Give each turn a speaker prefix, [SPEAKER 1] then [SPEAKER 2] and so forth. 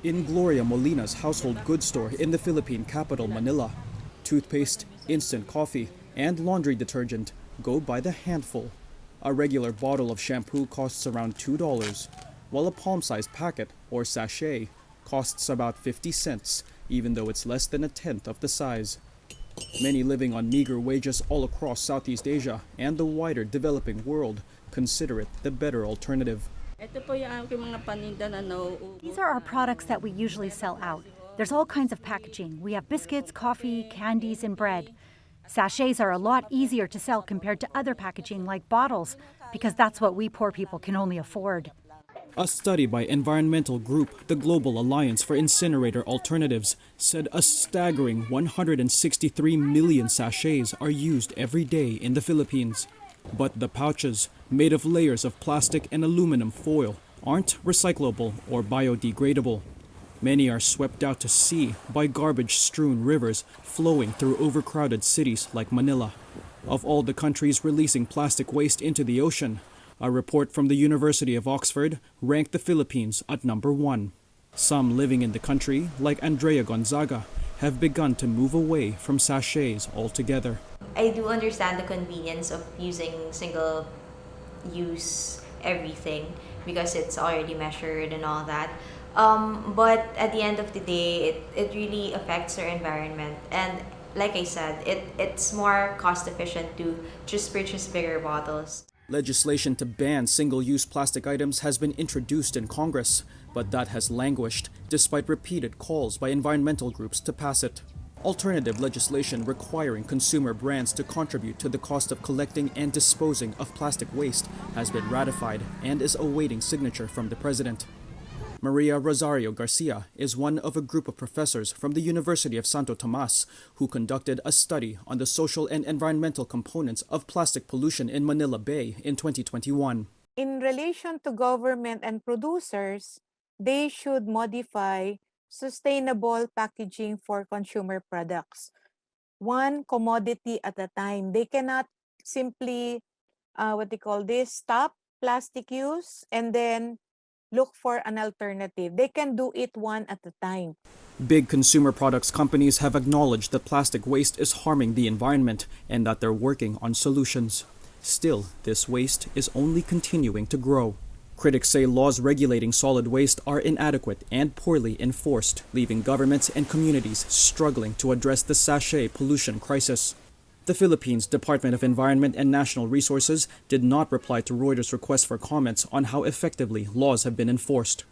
[SPEAKER 1] In Gloria Molina's household goods store in the Philippine capital, Manila, toothpaste, instant coffee, and laundry detergent go by the handful. A regular bottle of shampoo costs around $2, while a palm-sized packet, or sachet, costs about 50 cents, even though it's less than a tenth of the size. Many living on meager wages all across Southeast Asia and the wider developing world consider it the better alternative.
[SPEAKER 2] These are our products that we usually sell out. There's all kinds of packaging. We have biscuits, coffee, candies, and bread. Sachets are a lot easier to sell compared to other packaging like bottles, because that's what we poor people can only afford.
[SPEAKER 1] A study by environmental group, the Global Alliance for Incinerator Alternatives, said a staggering 163 million sachets are used every day in the Philippines. But the pouches, made of layers of plastic and aluminum foil, aren't recyclable or biodegradable. Many are swept out to sea by garbage-strewn rivers flowing through overcrowded cities like Manila. Of all the countries releasing plastic waste into the ocean, a report from the University of Oxford ranked the Philippines at number 1. Some living in the country, like Andrea Gonzaga, have begun to move away from sachets altogether.
[SPEAKER 3] I do understand the convenience of using single-use everything because it's already measured and all that. But at the end of the day, it really affects our environment. And like I said, it's more cost efficient to just purchase bigger bottles.
[SPEAKER 1] Legislation to ban single-use plastic items has been introduced in Congress, but that has languished despite repeated calls by environmental groups to pass it. Alternative legislation requiring consumer brands to contribute to the cost of collecting and disposing of plastic waste has been ratified and is awaiting signature from the president. Maria Rosario Garcia is one of a group of professors from the University of Santo Tomas who conducted a study on the social and environmental components of plastic pollution in Manila Bay in 2021.
[SPEAKER 4] In relation to government and producers, they should modify sustainable packaging for consumer products, one commodity at a time. They cannot simply, stop plastic use and then look for an alternative. They can do it one at a time.
[SPEAKER 1] Big consumer products companies have acknowledged that plastic waste is harming the environment and that they're working on solutions. Still, this waste is only continuing to grow. Critics say laws regulating solid waste are inadequate and poorly enforced, leaving governments and communities struggling to address the sachet pollution crisis. The Philippines Department of Environment and National Resources did not reply to Reuters' request for comments on how effectively laws have been enforced.